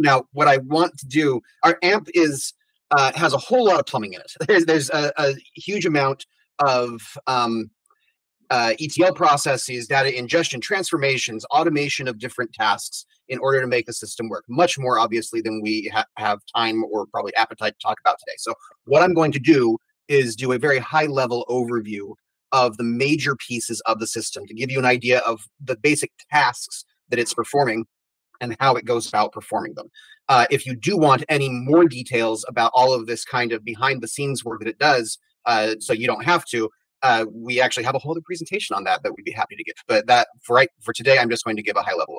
Now, what I want to do, our AMP is has a whole lot of plumbing in it. There's a huge amount of ETL processes, data ingestion, transformations, automation of different tasks in order to make the system work, much more obviously than we have time or probably appetite to talk about today. So what I'm going to do is do a very high-level overview of the major pieces of the system to give you an idea of the basic tasks that it's performing and how it goes about performing them. If you do want any more details about all of this kind of behind-the-scenes work that it does, so you don't have to, we actually have a whole other presentation on that we'd be happy to give. But that for today, I'm just going to give a high-level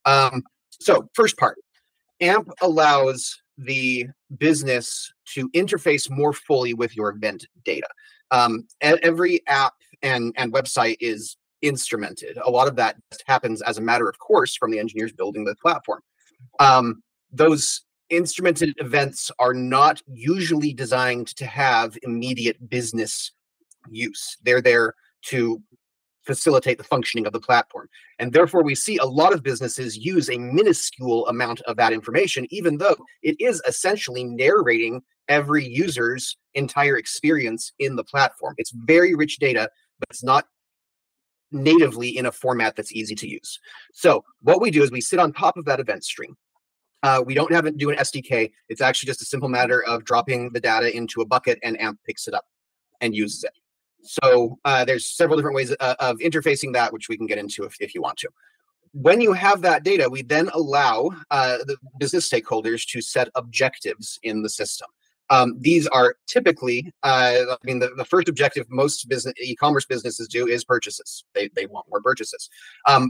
overview. So first part, AMP allows the business to interface more fully with your event data. Every app and website is instrumented. A lot of that just happens as a matter of course from the engineers building the platform. Those instrumented events are not usually designed to have immediate business use. They're there to facilitate the functioning of the platform. And therefore, we see a lot of businesses use a minuscule amount of that information, even though it is essentially narrating every user's entire experience in the platform. It's very rich data, but it's not natively in a format that's easy to use. So what we do is we sit on top of that event stream. We don't have it do an SDK. It's actually just a simple matter of dropping the data into a bucket and AMP picks it up and uses it. So there's several different ways of interfacing that, which we can get into if you want to. When you have that data, we then allow the business stakeholders to set objectives in the system. These are typically, the first objective most e-commerce businesses do is purchases. They want more purchases.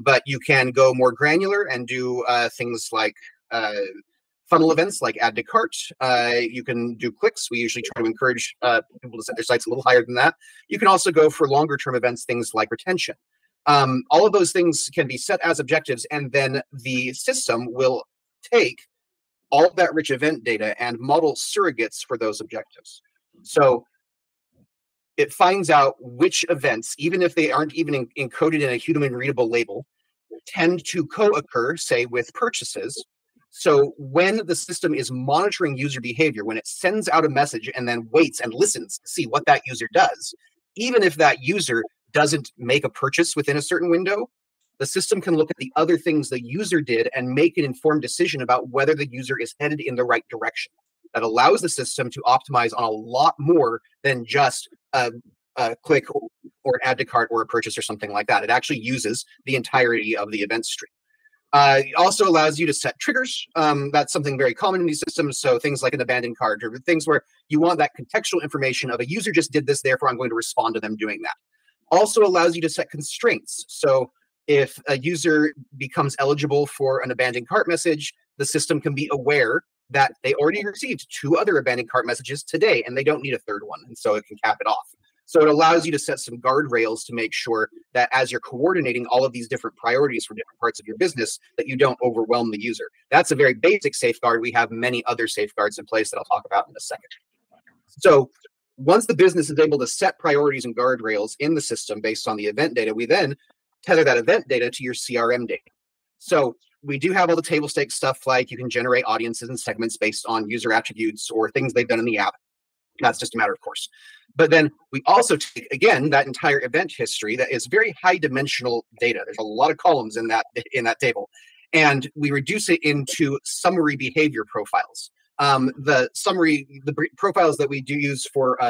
But you can go more granular and do things like funnel events like add to cart. You can do clicks. We usually try to encourage people to set their sites a little higher than that. You can also go for longer term events, things like retention. All of those things can be set as objectives, and then the system will take all of that rich event data and model surrogates for those objectives. So it finds out which events, even if they aren't even encoded in a human readable label, tend to co-occur, say, with purchases. So when the system is monitoring user behavior, when it sends out a message and then waits and listens to see what that user does, even if that user doesn't make a purchase within a certain window, the system can look at the other things the user did and make an informed decision about whether the user is headed in the right direction. That allows the system to optimize on a lot more than just a click or an add to cart or a purchase or something like that. It actually uses the entirety of the event stream. It also allows you to set triggers. That's something very common in these systems. So things like an abandoned cart or things where you want that contextual information of a user just did this, therefore I'm going to respond to them doing that. Also allows you to set constraints. So if a user becomes eligible for an abandoned cart message, the system can be aware that they already received 2 other abandoned cart messages today and they don't need a 3rd one. And so it can cap it off. So it allows you to set some guardrails to make sure that as you're coordinating all of these different priorities for different parts of your business, that you don't overwhelm the user. That's a very basic safeguard. We have many other safeguards in place that I'll talk about in a second. So once the business is able to set priorities and guardrails in the system based on the event data, we then tether that event data to your CRM data. So we do have all the table stakes stuff like you can generate audiences and segments based on user attributes or things they've done in the app. That's just a matter of course. But then we also take, again, that entire event history that is very high dimensional data. There's a lot of columns in that table. And we reduce it into summary behavior profiles. The profiles that we do use for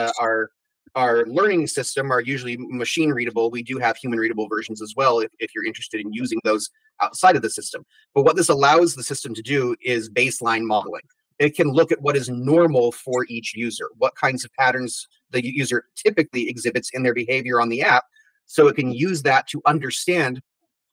our learning system are usually machine readable. We do have human readable versions as well if you're interested in using those outside of the system. But what this allows the system to do is baseline modeling. It can look at what is normal for each user, what kinds of patterns the user typically exhibits in their behavior on the app, so it can use that to understand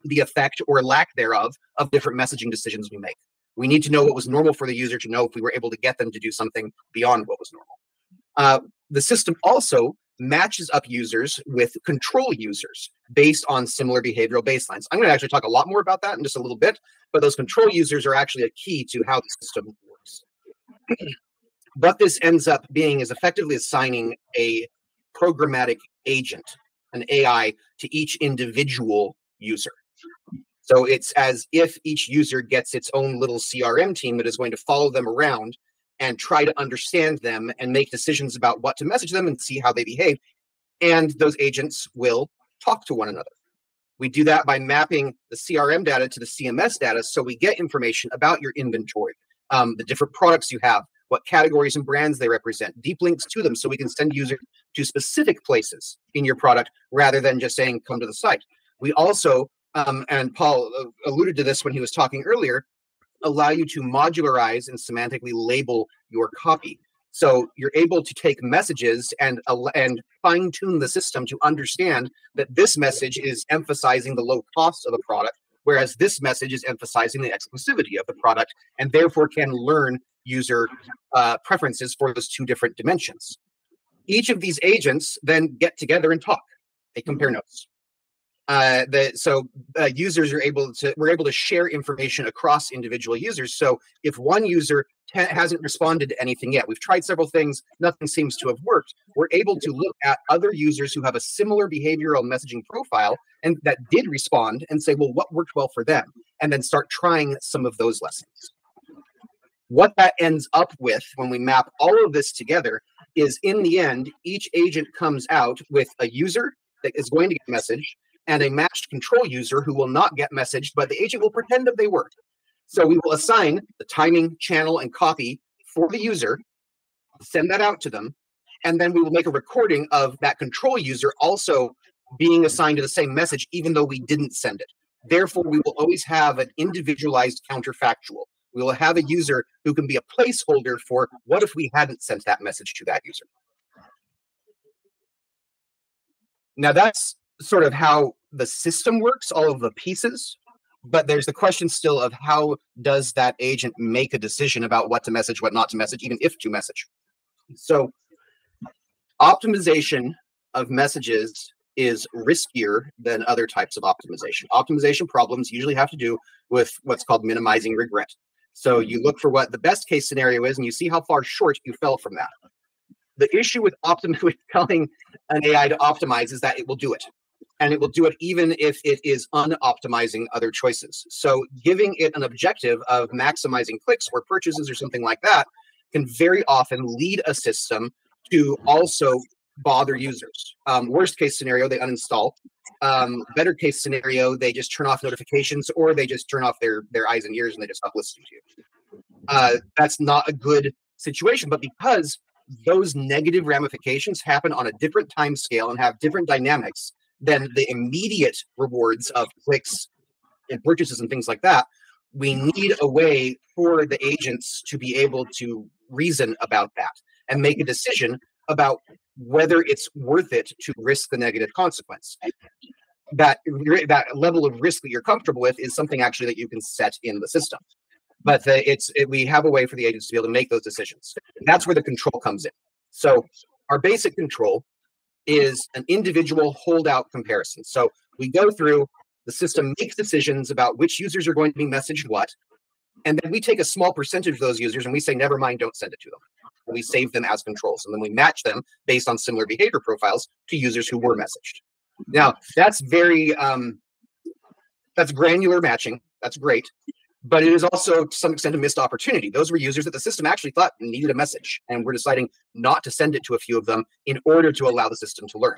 the effect or lack thereof of different messaging decisions we make. We need to know what was normal for the user to know if we were able to get them to do something beyond what was normal. The system also matches up users with control users based on similar behavioral baselines. I'm going to actually talk a lot more about that in just a little bit, but those control users are actually a key to how the system works. What this ends up being is effectively assigning a programmatic agent, an AI, to each individual user. So it's as if each user gets its own little CRM team that is going to follow them around and try to understand them and make decisions about what to message them and see how they behave. And those agents will talk to one another. We do that by mapping the CRM data to the CMS data, so we get information about your inventory, the different products you have, what categories and brands they represent, deep links to them, so we can send users to specific places in your product rather than just saying, come to the site. We also, and Paul alluded to this when he was talking earlier, allow you to modularize and semantically label your copy. So you're able to take messages and fine-tune the system to understand that this message is emphasizing the low cost of the product, whereas this message is emphasizing the exclusivity of the product, and therefore can learn user preferences for those two different dimensions. Each of these agents then get together and talk. They compare notes. Users are we're able to share information across individual users. So if one user hasn't responded to anything yet, we've tried several things, nothing seems to have worked, we're able to look at other users who have a similar behavioral messaging profile and that did respond and say, well, what worked well for them? And then start trying some of those lessons. What that ends up with when we map all of this together is, in the end, each agent comes out with a user that is going to get messaged and a matched control user who will not get messaged, but the agent will pretend that they were. So we will assign the timing, channel, and copy for the user, send that out to them, and then we will make a recording of that control user also being assigned to the same message, even though we didn't send it. Therefore, we will always have an individualized counterfactual. We will have a user who can be a placeholder for what if we hadn't sent that message to that user. Now that's sort of how the system works, all of the pieces, but there's the question still of how does that agent make a decision about what to message, what not to message, even if to message. So optimization of messages is riskier than other types of optimization. Optimization problems usually have to do with what's called minimizing regret. So you look for what the best case scenario is and you see how far short you fell from that. The issue with telling an AI to optimize is that it will do it. And it will do it even if it is unoptimizing other choices. So giving it an objective of maximizing clicks or purchases or something like that can very often lead a system to also bother users. Worst case scenario, they uninstall. Better case scenario, they just turn off notifications or they just turn off their eyes and ears and they just stop listening to you. That's not a good situation, but because those negative ramifications happen on a different time scale and have different dynamics than the immediate rewards of clicks and purchases and things like that, we need a way for the agents to be able to reason about that and make a decision about whether it's worth it to risk the negative consequence. That level of risk that you're comfortable with is something actually that you can set in the system. But we have a way for the agents to be able to make those decisions. That's where the control comes in. So our basic control is an individual holdout comparison. So we go through, the system makes decisions about which users are going to be messaged what, and then we take a small percentage of those users and we say, never mind, don't send it to them. And we save them as controls, and then we match them based on similar behavior profiles to users who were messaged. Now, that's very, that's granular matching. That's great. But it is also, to some extent, a missed opportunity. Those were users that the system actually thought needed a message, and we're deciding not to send it to a few of them in order to allow the system to learn.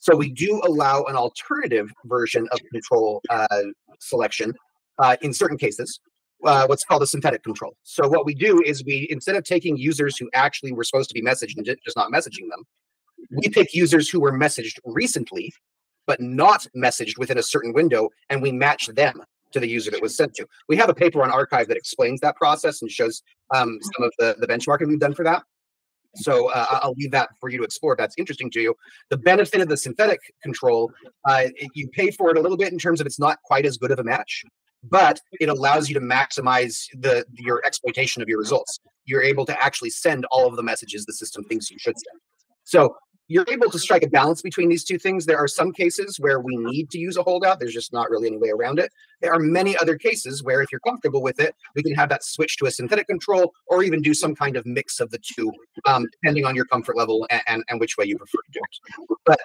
So we do allow an alternative version of control selection in certain cases, what's called a synthetic control. So what we do is instead of taking users who actually were supposed to be messaged and just not messaging them, we pick users who were messaged recently, but not messaged within a certain window, and we match them to the user that was sent to. We have a paper on arXiv that explains that process and shows some of the benchmarking we've done for that. So I'll leave that for you to explore if that's interesting to you. The benefit of the synthetic control, you pay for it a little bit in terms of it's not quite as good of a match, but it allows you to maximize your exploitation of your results. You're able to actually send all of the messages the system thinks you should send. So you're able to strike a balance between these two things. There are some cases where we need to use a holdout. There's just not really any way around it. There are many other cases where if you're comfortable with it, we can have that switch to a synthetic control or even do some kind of mix of the two, depending on your comfort level and which way you prefer to do it. But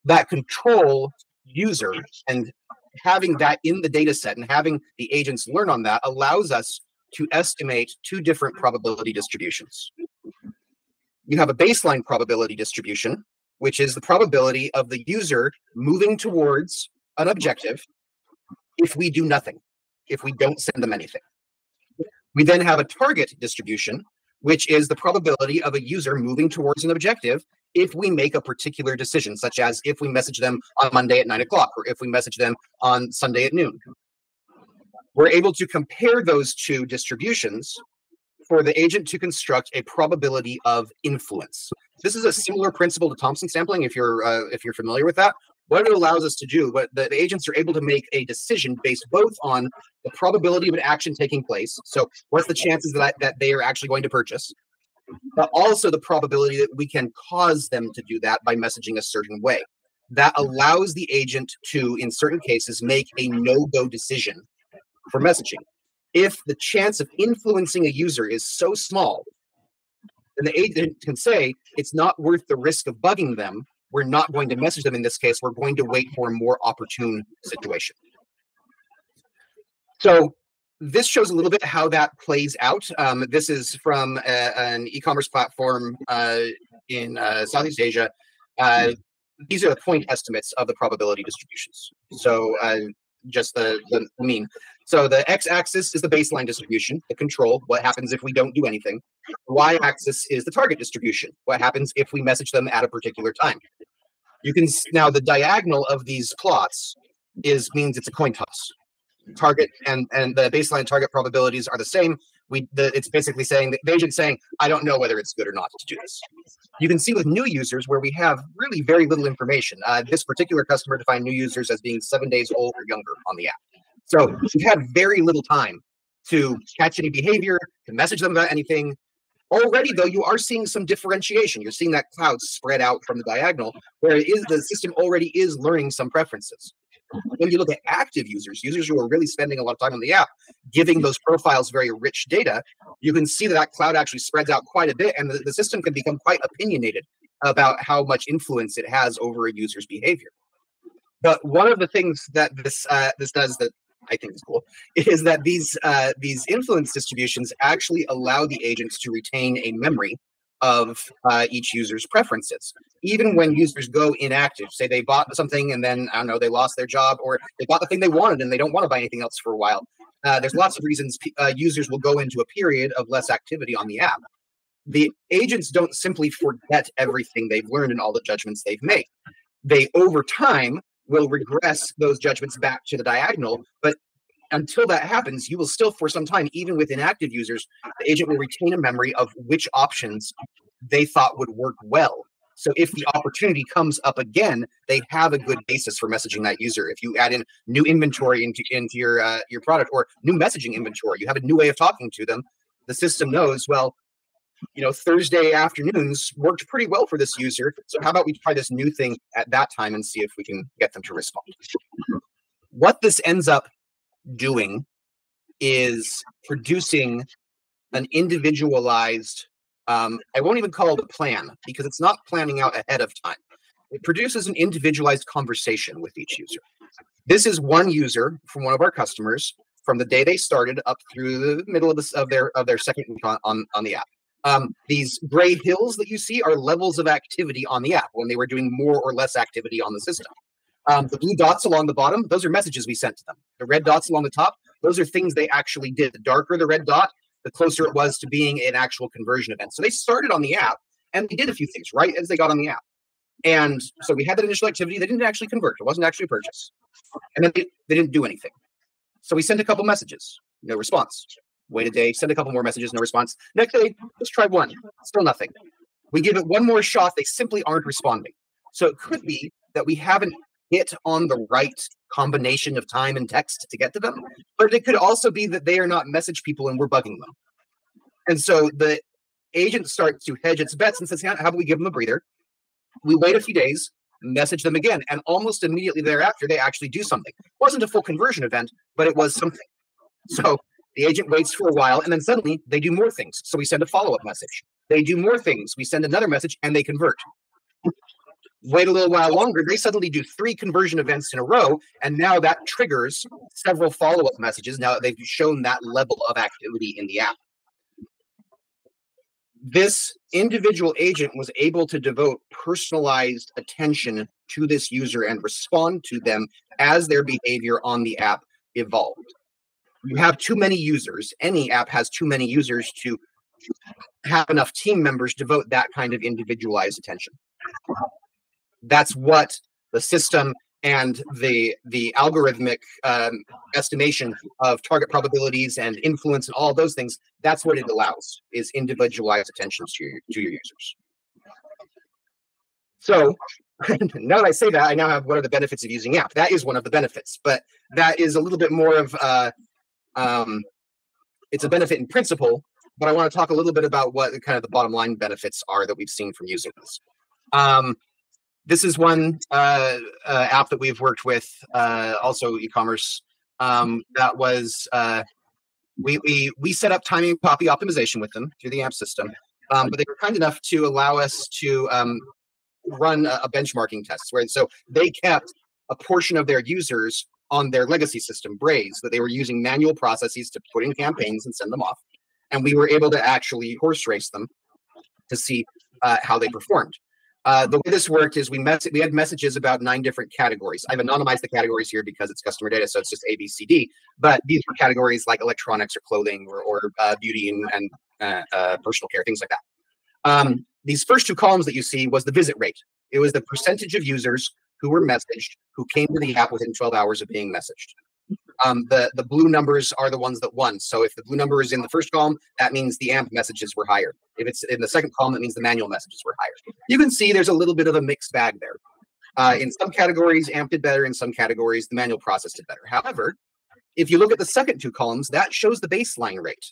that control user and having that in the data set and having the agents learn on that allows us to estimate two different probability distributions. You have a baseline probability distribution, which is the probability of the user moving towards an objective if we do nothing, if we don't send them anything. We then have a target distribution, which is the probability of a user moving towards an objective if we make a particular decision, such as if we message them on Monday at 9 o'clock, or if we message them on Sunday at noon. We're able to compare those two distributions for the agent to construct a probability of influence. This is a similar principle to Thompson sampling, if you're familiar with that. What it allows us to do, what the agents are able to make a decision based both on the probability of an action taking place. So what's the chances that they are actually going to purchase, but also the probability that we can cause them to do that by messaging a certain way. That allows the agent to, in certain cases, make a no-go decision for messaging. If the chance of influencing a user is so small, then the agent can say, it's not worth the risk of bugging them. We're not going to message them in this case. We're going to wait for a more opportune situation. So this shows a little bit how that plays out. This is from an e-commerce platform in Southeast Asia. These are the point estimates of the probability distributions. So just the mean. So the x-axis is the baseline distribution, the control, what happens if we don't do anything. The y-axis is the target distribution, what happens if we message them at a particular time. You can now the diagonal of these plots means it's a coin toss. Target and the baseline target probabilities are the same. It's basically saying the agent's saying, I don't know whether it's good or not to do this. You can see with new users where we have really very little information. This particular customer defined new users as being 7 days old or younger on the app. So we've had very little time to catch any behavior, to message them about anything. Already, though, you are seeing some differentiation. You're seeing that cloud spread out from the diagonal, where the system already is learning some preferences. When you look at active users who are really spending a lot of time on the app, giving those profiles very rich data, you can see that cloud actually spreads out quite a bit, and the system can become quite opinionated about how much influence it has over a user's behavior. But one of the things that this does that I think is cool is that these influence distributions actually allow the agents to retain a memory of each user's preferences. Even when users go inactive, say they bought something and then, I don't know, they lost their job, or they bought the thing they wanted and they don't want to buy anything else for a while. There's lots of reasons users will go into a period of less activity on the app. The agents don't simply forget everything they've learned and all the judgments they've made. They, over time, will regress those judgments back to the diagonal, but until that happens, you will still, for some time, even with inactive users, the agent will retain a memory of which options they thought would work well. So if the opportunity comes up again, they have a good basis for messaging that user. If you add in new inventory into your product, or new messaging inventory, you have a new way of talking to them, the system knows, well, Thursday afternoons worked pretty well for this user. So how about we try this new thing at that time and see if we can get them to respond. What this ends up doing is producing an individualized, I won't even call it a plan, because it's not planning out ahead of time. It produces an individualized conversation with each user. This is one user from one of our customers from the day they started up through the middle of their second week on the app. These gray hills that you see are levels of activity on the app when they were doing more or less activity on the system. The blue dots along the bottom, those are messages we sent to them. The red dots along the top, those are things they actually did. The darker the red dot, the closer it was to being an actual conversion event. So they started on the app and they did a few things right as they got on the app. And so we had that initial activity. They didn't actually convert. It wasn't actually a purchase. And then they didn't do anything. So we sent a couple messages, no response. Wait a day, send a couple more messages, no response. Next day, let's try one, still nothing. We give it one more shot, they simply aren't responding. So it could be that we haven't hit on the right combination of time and text to get to them, but it could also be that they are not message people and we're bugging them. And so the agent starts to hedge its bets and says, how about we give them a breather? We wait a few days, message them again, and almost immediately thereafter, they actually do something. It wasn't a full conversion event, but it was something. So the agent waits for a while, and then suddenly they do more things. So we send a follow-up message. They do more things. We send another message, and they convert. Wait a little while longer, they suddenly do 3 conversion events in a row, and now that triggers several follow-up messages. Now that they've shown that level of activity in the app. This individual agent was able to devote personalized attention to this user and respond to them as their behavior on the app evolved. You have too many users. Any app has too many users to have enough team members devote that kind of individualized attention. That's what the system and the algorithmic estimation of target probabilities and influence and all those things, that's what it allows, is individualized attention to your users. So now that I say that, I now have what are the benefits of using app. That is one of the benefits, but that is a little bit more of it's a benefit in principle, but I want to talk a little bit about what kind of the bottom line benefits are that we've seen from using this. This is one app that we've worked with, also e-commerce. That was we set up timing copy optimization with them through the AMP system, but they were kind enough to allow us to run a benchmarking test. So they kept a portion of their users on their legacy system, Braze, that they were using manual processes to put in campaigns and send them off, and we were able to actually horse race them to see how they performed. The way this worked is we had messages about 9 different categories. I've anonymized the categories here because it's customer data, so it's just A, B, C, D. But these were categories like electronics or clothing or beauty and personal care, things like that. These first 2 columns that you see was the visit rate. It was the percentage of users who were messaged, who came to the app within 12 hours of being messaged. The blue numbers are the ones that won. So if the blue number is in the first column, that means the AMP messages were higher. If it's in the second column, that means the manual messages were higher. You can see there's a little bit of a mixed bag there. In some categories, AMP did better. In some categories, the manual process did better. However, if you look at the second 2 columns, that shows the baseline rate.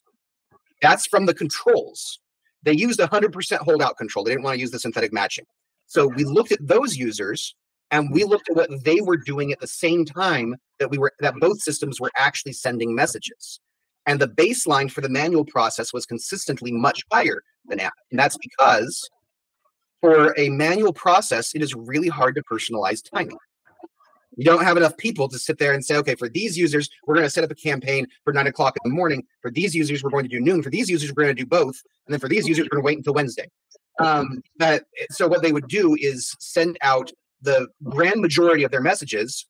That's from the controls. They used 100% holdout control. They didn't want to use the synthetic matching. So we looked at those users, and we looked at what they were doing at the same time that both systems were actually sending messages. And the baseline for the manual process was consistently much higher than AMP. And that's because for a manual process, it is really hard to personalize timing. You don't have enough people to sit there and say, okay, for these users, we're going to set up a campaign for 9 o'clock in the morning. For these users, we're going to do noon. For these users, we're going to do both. And then for these users, we're going to wait until Wednesday. So what they would do is send out the grand majority of their messages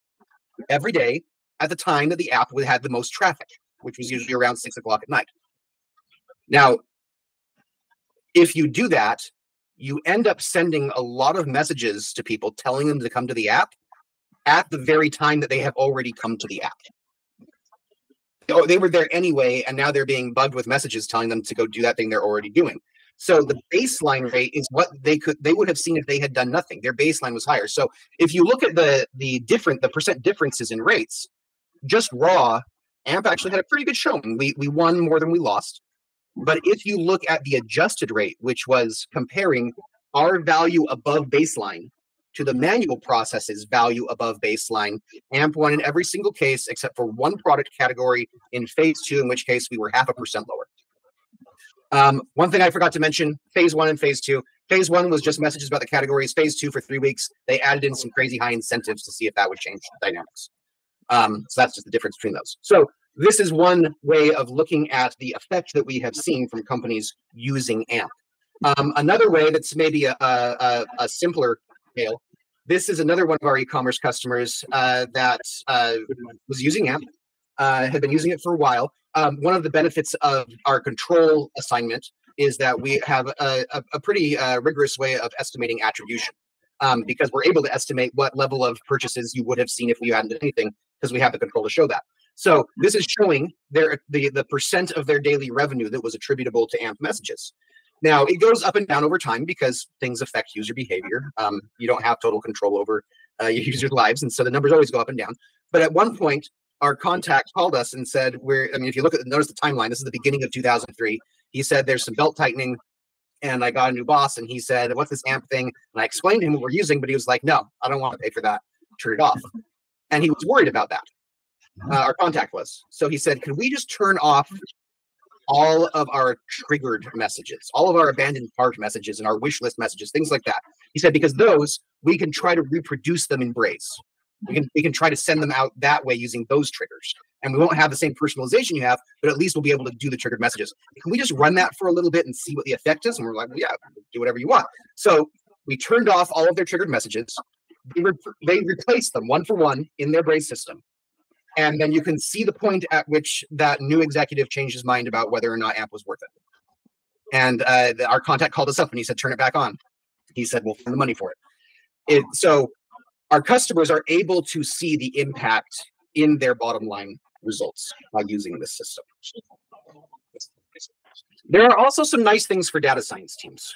every day at the time that the app had the most traffic, which was usually around 6 o'clock at night. Now, if you do that, you end up sending a lot of messages to people telling them to come to the app at the very time that they have already come to the app. They were there anyway, and now they're being bugged with messages telling them to go do that thing they're already doing. So the baseline rate is what they would have seen if they had done nothing. Their baseline was higher. So if you look at the percent differences in rates, just raw, AMP actually had a pretty good showing. We won more than we lost. But if you look at the adjusted rate, which was comparing our value above baseline to the manual process's value above baseline, AMP won in every single case except for one product category in phase 2, in which case we were 0.5% lower. One thing I forgot to mention, phase 1 and phase 2. Phase 1 was just messages about the categories. Phase 2 for 3 weeks, they added in some crazy high incentives to see if that would change the dynamics. So that's just the difference between those. So this is one way of looking at the effect that we have seen from companies using AMP. Another way that's maybe a simpler scale. This is another one of our e-commerce customers that was using AMP, had been using it for a while. One of the benefits of our control assignment is that we have a pretty rigorous way of estimating attribution, because we're able to estimate what level of purchases you would have seen if we hadn't done anything, because we have the control to show that. So this is showing the percent of their daily revenue that was attributable to AMP messages. Now, it goes up and down over time because things affect user behavior. You don't have total control over your users' lives, and so the numbers always go up and down. But at one point, our contact called us and said, if you notice the timeline, this is the beginning of 2003. He said, there's some belt tightening, and I got a new boss, and he said, what's this AMP thing? And I explained to him what we're using, but he was like, no, I don't want to pay for that. Turn it off. And he was worried about that. Our contact was. So he said, can we just turn off all of our triggered messages, all of our abandoned cart messages and our wish list messages, things like that? He said, because those, we can try to reproduce them in Braze. We can try to send them out that way using those triggers. And we won't have the same personalization you have, but at least we'll be able to do the triggered messages. Can we just run that for a little bit and see what the effect is? And we're like, well, yeah, do whatever you want. So we turned off all of their triggered messages. They replaced them one for one in their Braze system. And then you can see the point at which that new executive changed his mind about whether or not AMP was worth it. And our contact called us up and he said, turn it back on. He said, we'll find the money for it. So our customers are able to see the impact in their bottom line results by using this system. There are also some nice things for data science teams.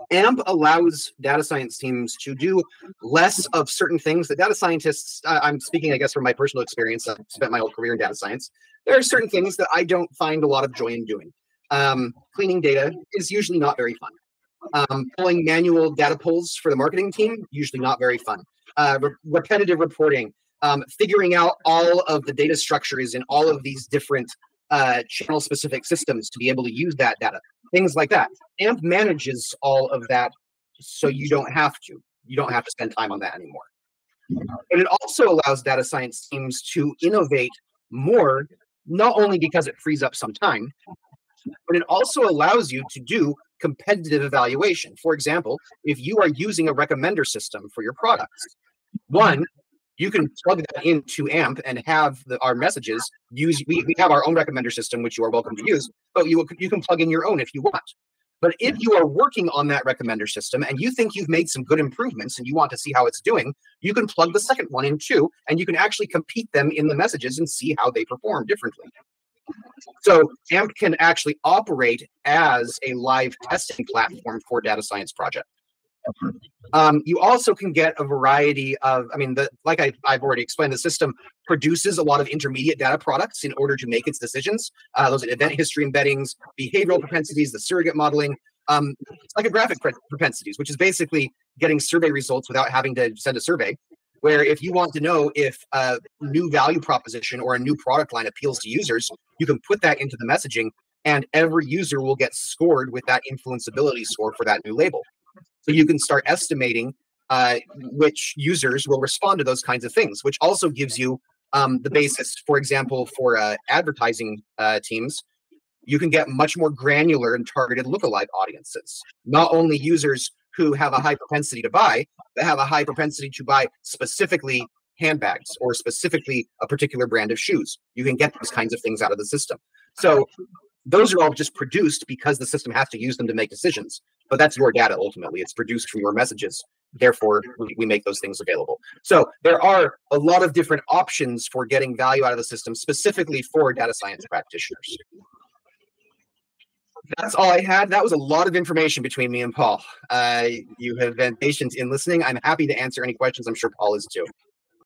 AMP allows data science teams to do less of certain things that data scientists, I'm speaking, I guess, from my personal experience. I've spent my whole career in data science. There are certain things that I don't find a lot of joy in doing. Cleaning data is usually not very fun. Pulling manual data pulls for the marketing team, usually not very fun. Repetitive reporting, figuring out all of the data structures in all of these different channel-specific systems to be able to use that data, things like that. AMP manages all of that, so you don't have to. You don't have to spend time on that anymore. But it also allows data science teams to innovate more, not only because it frees up some time, but it also allows you to do competitive evaluation. For example, if you are using a recommender system for your products, one, you can plug that into AMP and have our messages use. We have our own recommender system, which you are welcome to use, but you can plug in your own if you want. But if you are working on that recommender system and you think you've made some good improvements and you want to see how it's doing, you can plug the second one in too, and you can actually compete them in the messages and see how they perform differently. So AMP can actually operate as a live testing platform for data science projects. You also can get a variety of, like I've already explained, the system produces a lot of intermediate data products in order to make its decisions. Those are event history embeddings, behavioral propensities, the surrogate modeling, psychographic propensities, which is basically getting survey results without having to send a survey. Where if you want to know if a new value proposition or a new product line appeals to users, you can put that into the messaging and every user will get scored with that influenceability score for that new label. So you can start estimating which users will respond to those kinds of things, which also gives you the basis, for example, for advertising teams. You can get much more granular and targeted lookalike audiences, not only users who have a high propensity to buy, but have a high propensity to buy specifically handbags or specifically a particular brand of shoes. You can get those kinds of things out of the system. So those are all just produced because the system has to use them to make decisions. But that's your data ultimately. It's produced from your messages. Therefore, we make those things available. So there are a lot of different options for getting value out of the system, specifically for data science practitioners. That's all I had. That was a lot of information between me and Paul. You have been patient in listening. I'm happy to answer any questions. I'm sure Paul is too.